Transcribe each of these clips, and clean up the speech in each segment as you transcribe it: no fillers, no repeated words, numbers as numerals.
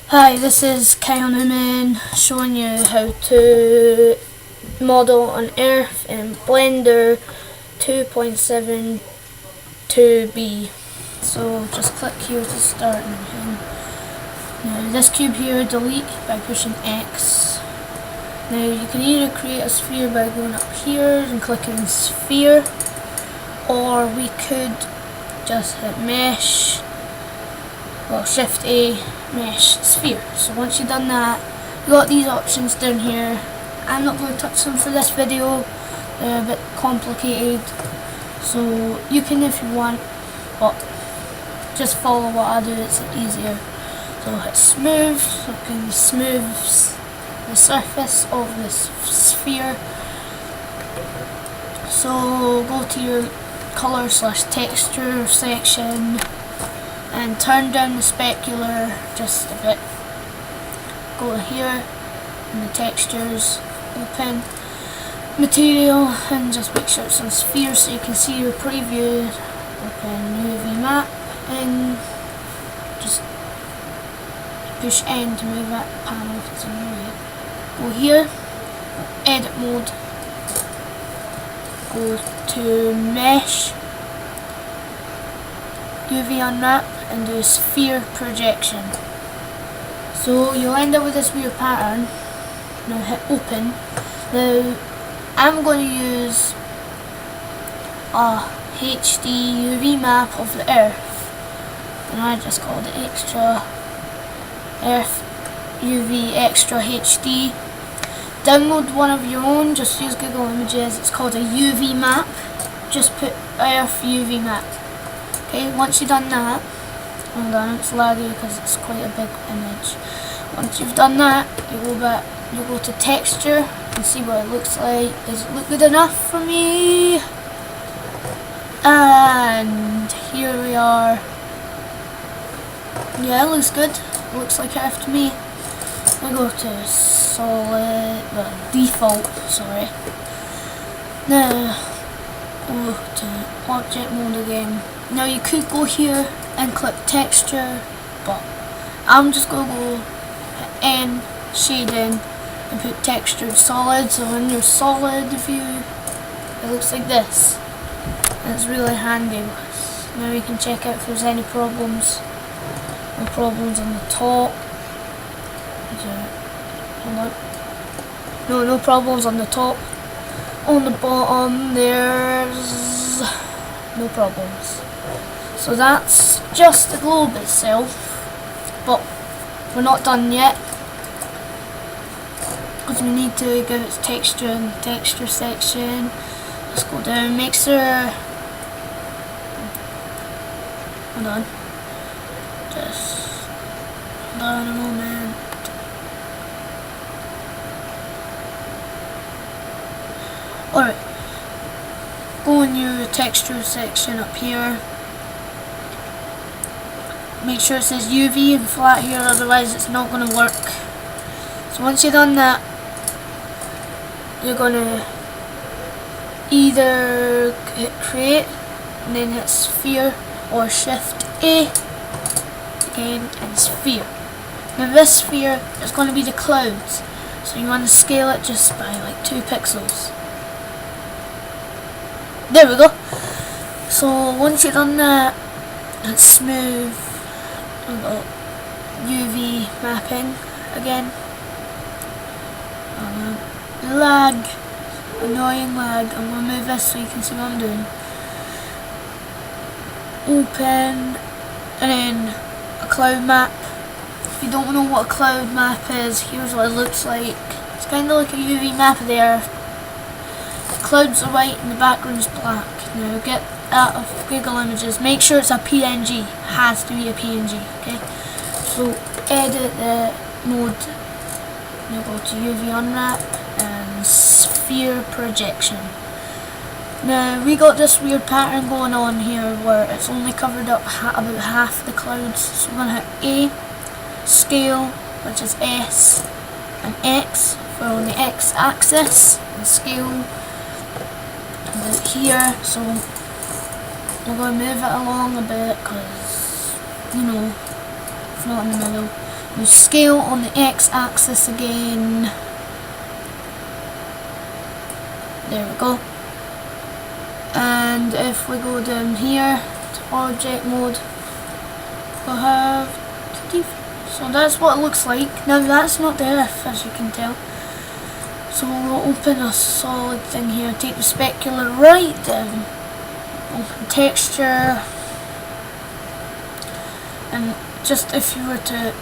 Hi, this is Kyle Newman showing you how to model an Earth in Blender 2.72b. So just click here to start. Now this cube here, delete by pushing X. Now you can either create a sphere by going up here and clicking sphere, or we could just hit mesh, well, Shift A, mesh, sphere. So once you've done that, you got these options down here. I'm not going to touch them for this video, they're a bit complicated, so you can if you want, but just follow what I do, it's easier. So hit smooth, so it can smooth the surface of this sphere. So go to your color / texture section and turn down the specular just a bit. Go here in the textures, open material and just make sure it's on sphere so you can see your preview. Open UV map and just push N to move that panel to the right. Go here, edit mode, go to mesh, UV unwrap and do sphere projection. So you'll end up with this weird pattern. Now hit open. Now I'm going to use a HD UV map of the Earth, and I just called it extra Earth UV extra HD. Download one of your own, just use Google Images, it's called a UV map. Just put Earth UV map. Okay, once you've done that, hold on, it's laggy because it's quite a big image. Once you've done that, you go back, you go to texture and see what it looks like. Does it look good enough for me? And here we are. Yeah, it looks good. It looks like Earth to me. I go to solid, well, default, sorry. Now, go to object mode again. Now you could go here and click texture, but I'm just going to go N, shading, and put textured solid. So in your solid view, it looks like this. And it's really handy. Now you can check out if there's any problems. No problems on the top. Hold on. No problems on the top. On the bottom, there's no problems. So that's just the globe itself, but we're not done yet because we need to give its texture in the texture section. Let's go down, make sure, hold on, just hold on a moment. Alright, go in your texture section up here. Make sure it says UV and flat here, otherwise it's not going to work. So once you've done that, you're going to either hit create and then hit sphere, or Shift A again and sphere. Now this sphere is going to be the clouds, so you want to scale it just by like 2 pixels. There we go. So once you've done that, hit smooth. UV mapping again. Lag, annoying lag. I'm going to move this so you can see what I'm doing. Open, and then a cloud map. If you don't know what a cloud map is, here's what it looks like. It's kind of like a UV map of the Earth. The clouds are white and the background's black. Now get out of Google Images. Make sure it's a PNG. Has to be a PNG. Okay. So edit the mode. Now go to UV unwrap and sphere projection. Now we got this weird pattern going on here where it's only covered up about half the clouds. So we're gonna hit A, scale, which is S, and X for on the X axis, and scale about here. So we're going to move it along a bit because, you know, it's not in the middle. We scale on the x-axis again. There we go. And if we go down here to object mode, we'll have so that's what it looks like. Now that's not the Earth, as you can tell. So we'll open a solid thing here, take the specular right down, open texture, and just if you were to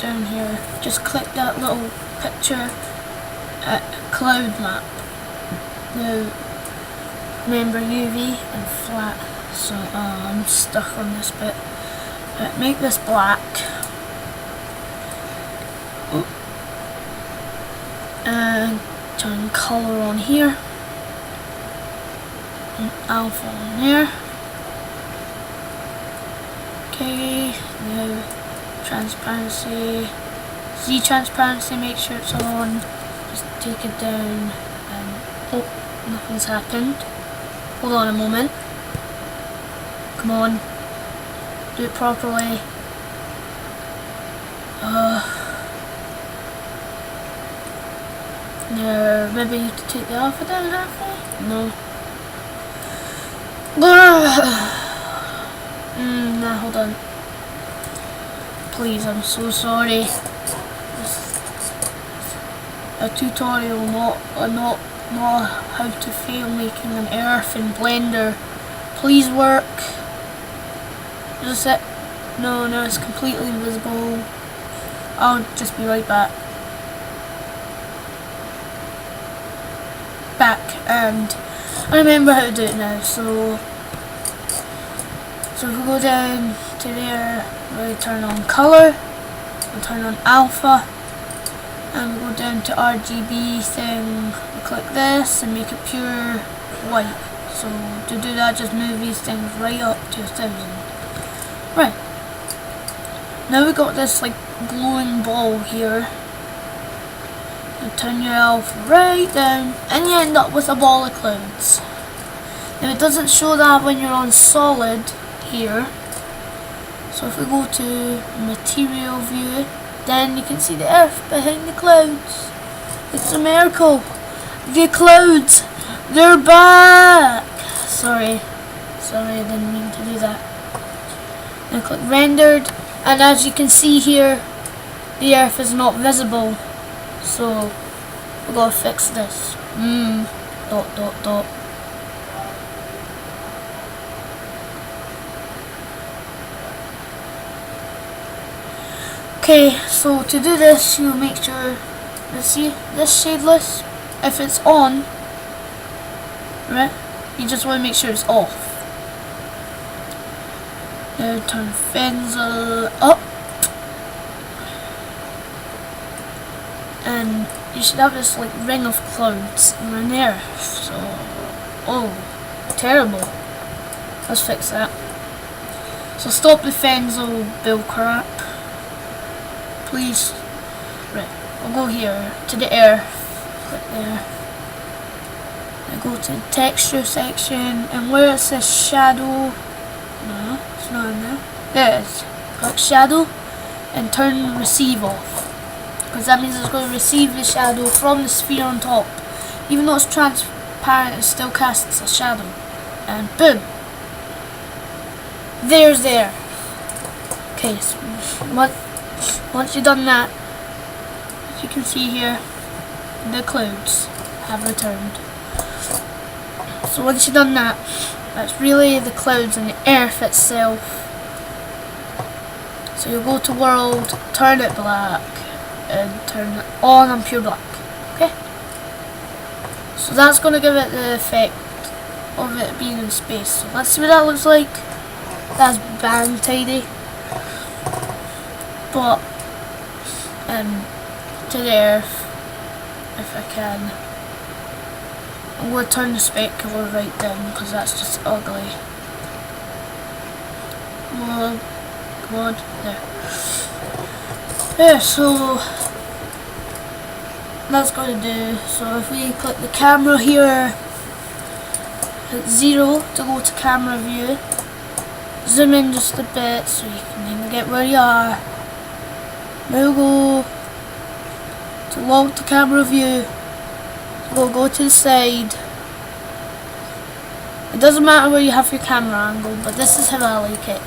down here, just click that little picture at cloud map. Now remember UV and flat, so I'm stuck on this bit. Make this black. And turn color on here. And alpha on there. Okay, now transparency. Z transparency, make sure it's on. Just take it down and oh, nothing's happened. Hold on a moment. Come on. Do it properly. Yeah, maybe you have to take the alpha down halfway? No. Nah, hold on. Please, I'm so sorry. A tutorial, not how to fail making an Earth in Blender. Please work. Is this it? No, it's completely invisible. I'll just be right back. And I remember how to do it now. So if we go down to there, we turn on color, we turn on alpha, and we go down to RGB thing. We click this and make it pure white. So to do that, just move these things right up to 1000. Right. Now we got this like glowing ball here. You turn your alpha right down and you end up with a ball of clouds. Now it doesn't show that when you're on solid here. So if we go to material view, then you can see the Earth behind the clouds. It's a miracle. The clouds, they're back. Sorry, I didn't mean to do that. Now click rendered, and as you can see here, the Earth is not visible. So we gotta fix this. Dot. Okay, so to do this, you make sure, let's see, this shadeless, if it's on, right, you just want to make sure it's off. Now turn Fenzel up, and you should have this like ring of clouds around there. So, oh, terrible. Let's fix that. So stop the Fenzel bill crap. Please. Right, I'll go here to the Earth. Click there. I go to the texture section, and where it says shadow, no, it's not in there. There it is. Click shadow and turn receive off, because that means it's going to receive the shadow from the sphere on top. Even though it's transparent, it still casts a shadow. And boom! There's there. Okay, so once you've done that, as you can see here, the clouds have returned. So once you've done that, that's really the clouds and the Earth itself. So you go to world, turn it black, and turn it on and pure black. Okay? So that's going to give it the effect of it being in space. So let's see what that looks like. That's bang tidy. But to the Earth, if I can, I'm going to turn the specular right down because that's just ugly. Come on, there, so that's going to do. So if we click the camera here, hit 0 to go to camera view, zoom in just a bit so you can even get where you are. Now go to lock the camera view. We'll go to the side. It doesn't matter where you have your camera angle, but this is how I like it.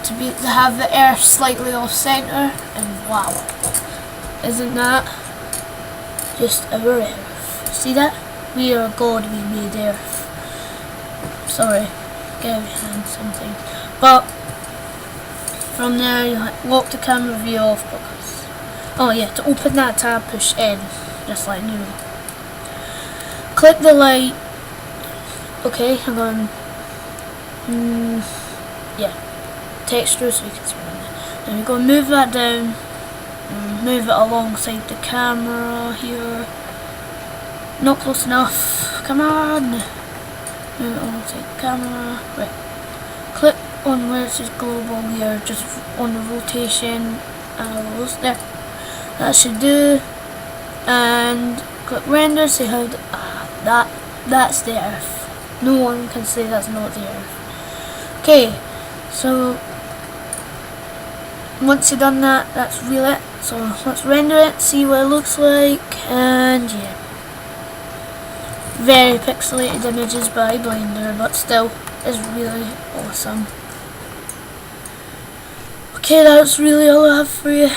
To have the earth slightly off center, and wow, isn't that just our earth? See that? We are God, we made earth. Sorry, get out of your hand something. But from there you lock the camera view off because, oh yeah, to open that tab push N, just like new. Click the light. Okay, I'm going, yeah, texture so you can see it. Then you're going to move that down, move it alongside the camera here. Not close enough, come on. Move it alongside the camera, right. Click on where it says global here, just on the rotation arrows, there. That should do. And click render, see how, that's the earth. No one can say that's not the earth. Okay, so once you've done that, that's really it. So let's render it, see what it looks like, and yeah. Very pixelated images by Blender, but still is really awesome. Okay, that's really all I have for you.